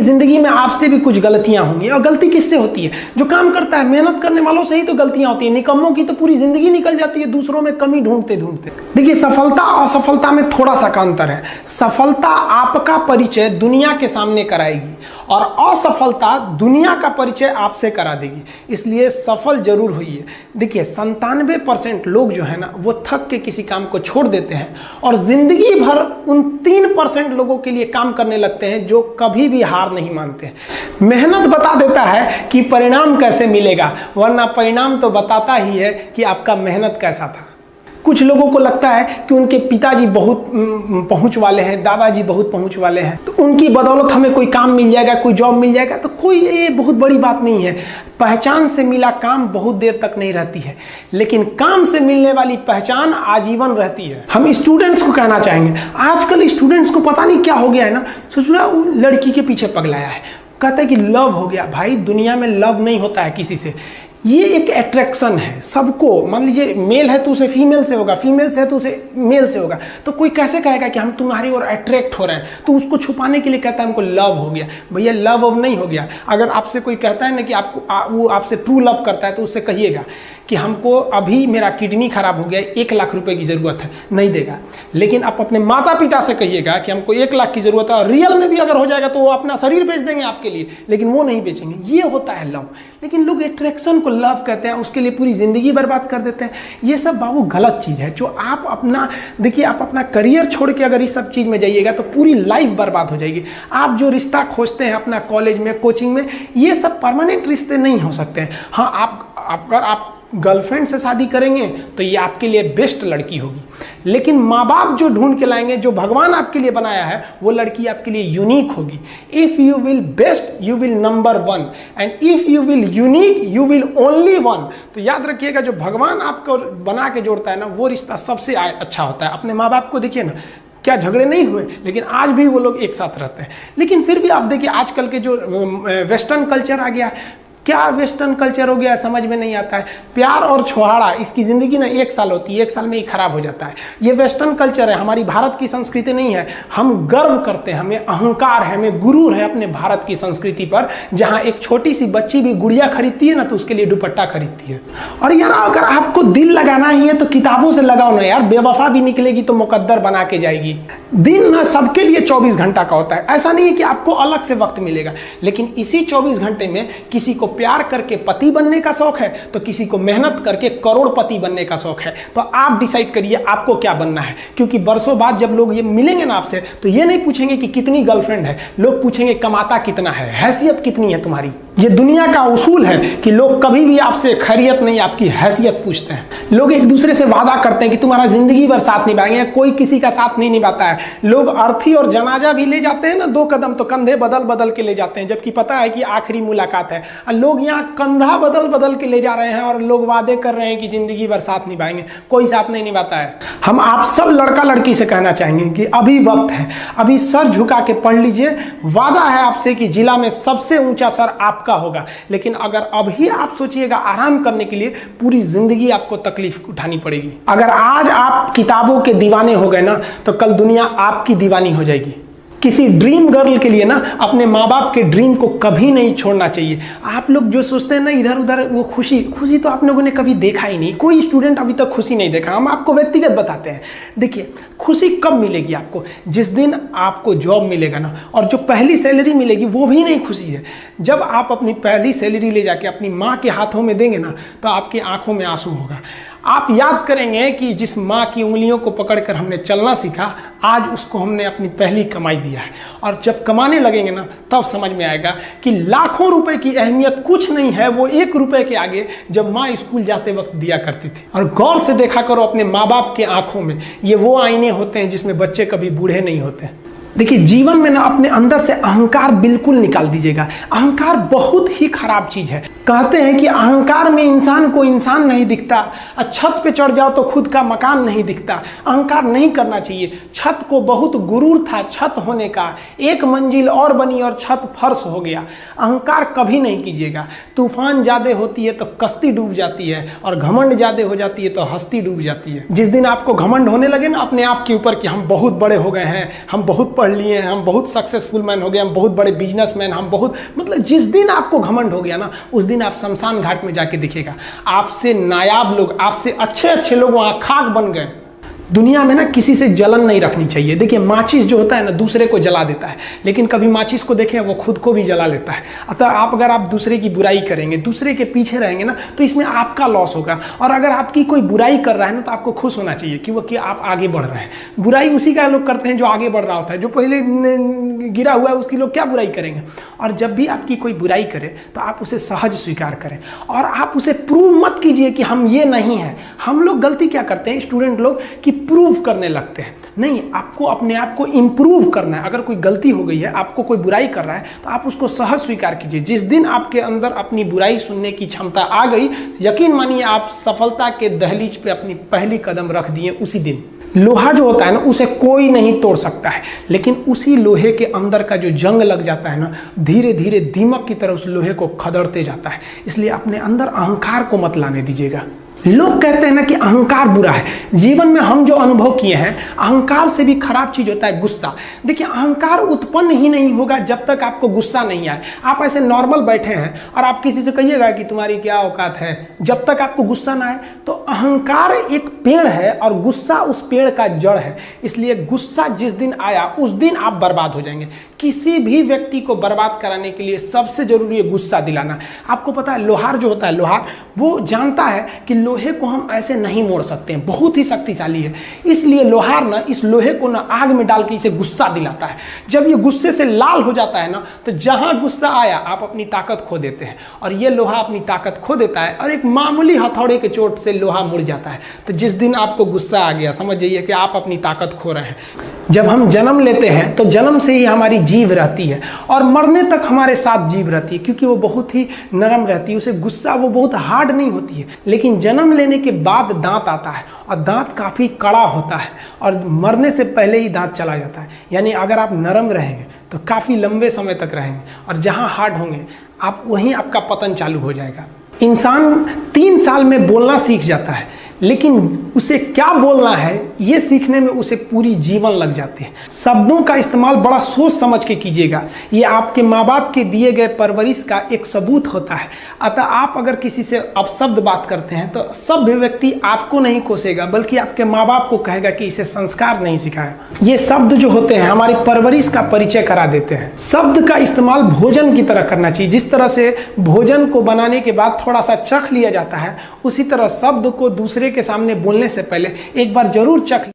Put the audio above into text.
जिंदगी में आपसे भी कुछ गलतियां होंगी, और गलती किससे होती है? जो काम करता है, मेहनत करने वालों से ही तो गलतियां होती है। निकम्मों की तो पूरी जिंदगी निकल जाती है दूसरों में कमी ढूंढते ढूंढते। देखिए, सफलता और असफलता में थोड़ा सा का अंतर है। सफलता आपका परिचय दुनिया के सामने कराएगी और असफलता दुनिया का परिचय आपसे करा देगी। इसलिए सफल जरूर होइए। देखिए, 97% लोग जो है ना, वो थक के किसी काम को छोड़ देते हैं और जिंदगी भर उन 3% लोगों के लिए काम करने लगते हैं जो कभी भी हार नहीं मानते। मेहनत बता देता है कि परिणाम कैसे मिलेगा, वरना परिणाम तो बताता ही है कि आपका मेहनत कैसा था। कुछ लोगों को लगता है कि उनके पिताजी बहुत पहुंच वाले हैं, दादाजी बहुत पहुंच वाले हैं, तो उनकी बदौलत हमें कोई काम मिल जाएगा, कोई जॉब मिल जाएगा। तो कोई ये बहुत बड़ी बात नहीं है। पहचान से मिला काम बहुत देर तक नहीं रहती है, लेकिन काम से मिलने वाली पहचान आजीवन रहती है। हम स्टूडेंट्स को कहना चाहेंगे, आजकल स्टूडेंट्स को पता नहीं क्या हो गया है ना, सोचना वो लड़की के पीछे पगलाया है, कहता है कि लव हो गया। भाई, दुनिया में लव नहीं होता है किसी से। ये एक अट्रैक्शन है सबको। मान लीजिए मेल है तो उसे फीमेल से होगा, फीमेल से है तो उसे मेल से होगा। तो कोई कैसे कहेगा कि हम तुम्हारी ओर अट्रैक्ट हो रहे हैं? तो उसको छुपाने के लिए कहता है हमको लव हो गया। भैया, लव अब नहीं हो गया। अगर आपसे कोई कहता है ना कि आपको वो आपसे ट्रू लव करता है, तो उससे कहिएगा कि हमको अभी मेरा किडनी खराब हो गया है, 1 लाख रुपए की जरूरत है, नहीं देगा। लेकिन आप अपने माता पिता से कहिएगा कि हमको 1 लाख की जरूरत है, और रियल में भी अगर हो जाएगा तो वो अपना शरीर बेच देंगे आपके लिए, लेकिन वो नहीं बेचेंगे। ये होता है लव। लेकिन लोग अट्रैक्शन को लव कहते हैं, उसके लिए पूरी जिंदगी बर्बाद कर देते हैं। ये सब बाबू गलत चीज है। जो आप अपना, देखिए, आप अपना करियर छोड़ के अगर इस सब चीज में जाइएगा तो पूरी लाइफ बर्बाद हो जाएगी। आप जो रिश्ता खोजते हैं अपना कॉलेज में, कोचिंग में, ये सब परमानेंट रिश्ते नहीं हो सकते हैं। हाँ, अगर आप गर्लफ्रेंड से शादी करेंगे तो ये आपके लिए बेस्ट लड़की होगी, लेकिन माँ बाप जो ढूंढ के लाएंगे, जो भगवान आपके लिए बनाया है, वो लड़की आपके लिए यूनिक होगी। If you will best, you will number 1, and if you will unique, you will only 1। तो याद रखिएगा, जो भगवान आपको बना के जोड़ता है ना, वो रिश्ता सबसे अच्छा होता है। अपने माँ बाप को देखिए ना, क्या झगड़े नहीं हुए, लेकिन आज भी वो लोग एक साथ रहते हैं। लेकिन फिर भी आप देखिए, आजकल के जो वेस्टर्न कल्चर आ गया, क्या वेस्टर्न कल्चर हो गया समझ में नहीं आता है। प्यार और छोहाड़ा, इसकी जिंदगी ना 1 साल होती है, 1 साल में ही खराब हो जाता है। ये वेस्टर्न कल्चर है, हमारी भारत की संस्कृति नहीं है। हम गर्व करते हैं, हमें अहंकार है, हमें गुरूर है अपने भारत की संस्कृति पर। जहां एक छोटी सी बच्ची भी गुड़िया खरीदती है ना, तो उसके लिए दुपट्टा खरीदती है। और यार, अगर आपको दिल लगाना ही है तो किताबों से लगाओ ना यार। बेवफा भी निकलेगी तो मुकद्दर बना के जाएगी। दिन ना सबके लिए 24 घंटा का होता है। ऐसा नहीं है कि आपको अलग से वक्त मिलेगा, लेकिन इसी 24 घंटे में किसी को प्यार करके पति बनने का शौक है, तो किसी को मेहनत करके करोड़पति बनने का शौक है। तो आप डिसाइड करिए आपको क्या बनना है। क्योंकि बरसों बाद जब लोग ये मिलेंगे ना आपसे, तो ये नहीं पूछेंगे कि कितनी गर्लफ्रेंड है, लोग पूछेंगे कमाता कितना है, हैसियत कितनी है तुम्हारी। ये दुनिया का उसूल है कि लोग कभी भी आपसे खैरियत नहीं, आपकी हैसियत पूछते हैं। लोग एक दूसरे से वादा करते हैं कि तुम्हारा जिंदगी भर साथ निभाएंगे, कोई किसी का साथ नहीं निभाता है। लोग अर्थी और जनाजा भी ले जाते हैं ना 2 कदम, तो कंधे बदल बदल के ले जाते हैं, जबकि पता है कि आखिरी मुलाकात है। और लोग यहाँ कंधा बदल बदल के ले जा रहे हैं और लोग वादे कर रहे हैं कि जिंदगी भर साथ निभाएंगे, कोई साथ नहीं निभाता है। हम आप सब लड़का लड़की से कहना चाहेंगे कि अभी वक्त है, अभी सर झुका के पढ़ लीजिए। वादा है आपसे कि जिला में सबसे ऊंचा सर आपका होगा। लेकिन अगर अभी आप सोचिएगा आराम करने के लिए, पूरी जिंदगी आपको तकलीफ उठानी पड़ेगी। अगर आज आप किताबों के दीवाने हो गए ना, तो कल दुनिया आपकी दीवानी हो जाएगी। किसी ड्रीम गर्ल के लिए ना अपने माँ बाप के ड्रीम को कभी नहीं छोड़ना चाहिए। आप लोग जो सोचते हैं ना इधर उधर, वो खुशी तो आप लोगों ने कभी देखा ही नहीं। कोई स्टूडेंट अभी तक खुशी नहीं देखा। हम आपको व्यक्तिगत बताते हैं। देखिए, खुशी कब मिलेगी आपको? जिस दिन आपको जॉब मिलेगा ना, और जो पहली सैलरी मिलेगी वो भी नहीं खुशी है। जब आप अपनी पहली सैलरी ले जाके अपनी माँ के हाथों में देंगे ना, तो आपकी आंखों में आंसू होगा। आप याद करेंगे कि जिस माँ की उंगलियों को पकड़कर हमने चलना सीखा, आज उसको हमने अपनी पहली कमाई दिया है। और जब कमाने लगेंगे ना, तब समझ में आएगा कि लाखों रुपए की अहमियत कुछ नहीं है, वो 1 रुपए के आगे जब माँ स्कूल जाते वक्त दिया करती थी। और गौर से देखा करो अपने माँ बाप के आंखों में, ये वो आईने होते हैं जिसमें बच्चे कभी बूढ़े नहीं होते। देखिए, जीवन में ना अपने अंदर से अहंकार बिल्कुल निकाल दीजिएगा। अहंकार बहुत ही खराब चीज है। कहते हैं कि अहंकार में इंसान को इंसान नहीं दिखता, छत पे चढ़ जाओ तो खुद का मकान नहीं दिखता। अहंकार नहीं करना चाहिए। छत को बहुत गुरूर था छत होने का, 1 मंजिल और बनी और छत फर्श हो गया। अहंकार कभी नहीं कीजिएगा। तूफान ज्यादा होती है तो कश्ती डूब जाती है, और घमंड ज्यादा हो जाती है तो हस्ती डूब जाती है। जिस दिन आपको घमंड होने लगे ना अपने आप के ऊपर कि हम बहुत बड़े हो गए हैं, हम बहुत पढ़ पढ़ लिए हैं, हम बहुत सक्सेसफुल मैन हो गए, हम बहुत बड़े बिजनेसमैन, हम बहुत, मतलब जिस दिन आपको घमंड हो गया ना, उस दिन आप शमशान घाट में जाके देखिएगा, आपसे नायाब लोग, आपसे अच्छे अच्छे लोग वहाँ खाक बन गए। दुनिया में ना किसी से जलन नहीं रखनी चाहिए। देखिए माचिस जो होता है ना दूसरे को जला देता है, लेकिन कभी माचिस को देखें वो खुद को भी जला लेता है। अतः अगर आप दूसरे की बुराई करेंगे, दूसरे के पीछे रहेंगे ना, तो इसमें आपका लॉस होगा। और अगर आपकी कोई बुराई कर रहा है ना, तो आपको खुश होना चाहिए कि आप आगे बढ़ रहे हैं। बुराई उसी का लोग करते हैं जो आगे बढ़ रहा होता है, जो पहले गिरा हुआ है उसकी लोग क्या बुराई करेंगे। और जब भी आपकी कोई बुराई करे तो आप उसे सहज स्वीकार करें, और आप उसे प्रूव मत कीजिए कि हम ये नहीं हैं। हम लोग गलती क्या करते हैं स्टूडेंट लोग, कि प्रूव करने लगते हैं। नहीं, आपको अपने आप को इंप्रूव करना है। अगर कोई गलती हो गई है, आपको कोई बुराई कर रहा है, तो आप उसको सहज स्वीकार कीजिए। जिस दिन आपके अंदर अपनी बुराई सुनने की क्षमता आ गई, यकीन मानिए आप सफलता के दहलीज पे अपनी पहली कदम रख दिए उसी दिन। लोहा जो होता है ना, उसे कोई नहीं तोड़ सकता है, लेकिन उसी लोहे के अंदर का जो जंग लग जाता है ना, धीरे धीरे दीमक की तरह उस लोहे को खदड़ते जाता है। इसलिए अपने अंदर अहंकार को मत लाने दीजिएगा। लोग कहते हैं ना कि अहंकार बुरा है। जीवन में हम जो अनुभव किए हैं, अहंकार से भी खराब चीज होता है गुस्सा। देखिए अहंकार उत्पन्न ही नहीं होगा जब तक आपको गुस्सा नहीं आए। आप ऐसे नॉर्मल बैठे हैं और आप किसी से कहिएगा कि तुम्हारी क्या औकात है, जब तक आपको गुस्सा ना आए। तो अहंकार एक पेड़ है और गुस्सा उस पेड़ का जड़ है। इसलिए गुस्सा जिस दिन आया उस दिन आप बर्बाद हो जाएंगे। किसी भी व्यक्ति को बर्बाद कराने के लिए सबसे जरूरी है गुस्सा दिलाना। आपको पता है लोहार जो होता है, लोहार वो जानता है कि लोहे को हम ऐसे नहीं मोड़ सकते हैं, बहुत ही शक्तिशाली है। इसलिए लोहार ना इस लोहे को ना आग में डाल के इसे गुस्सा दिलाता है। जब ये गुस्से से लाल हो जाता है ना, तो जहां गुस्सा आया आप अपनी ताकत खो देते हैं। और ये लोहा अपनी ताकत खो देता है और एक मामूली हथौड़े के चोट से लोहा मुड़ जाता है। तो जिस दिन आपको गुस्सा आ गया, समझ जाइए कि आप अपनी ताकत खो रहे हैं। जब हम जन्म लेते हैं तो जन्म से ही हमारी जीभ रहती है और मरने तक हमारे साथ जीभ रहती है, क्योंकि वो बहुत ही नरम रहती है। उसे गुस्सा वो बहुत हार्ड नहीं होती है। लेकिन जन्म लेने के बाद दांत आता है और दांत काफ़ी कड़ा होता है और मरने से पहले ही दांत चला जाता है। यानी अगर आप नरम रहेंगे तो काफ़ी लंबे समय तक रहेंगे, और जहाँ हार्ड होंगे आप वहीं आपका पतन चालू हो जाएगा। इंसान 3 साल में बोलना सीख जाता है, लेकिन उसे क्या बोलना है ये सीखने में उसे पूरी जीवन लग जाती है। शब्दों का इस्तेमाल बड़ा सोच समझ के कीजिएगा। ये आपके माँ बाप के दिए गए परवरिश का एक सबूत होता है। अतः आप अगर किसी से अपशब्द बात करते हैं तो सभ्य व्यक्ति आपको नहीं कोसेगा, बल्कि आपके माँ बाप को कहेगा कि इसे संस्कार नहीं सिखाया। ये शब्द जो होते हैं हमारी परवरिश का परिचय करा देते हैं। शब्द का इस्तेमाल भोजन की तरह करना चाहिए। जिस तरह से भोजन को बनाने के बाद थोड़ा सा चख लिया जाता है, उसी तरह शब्द को दूसरे के सामने बोलने से पहले एक बार जरूर चख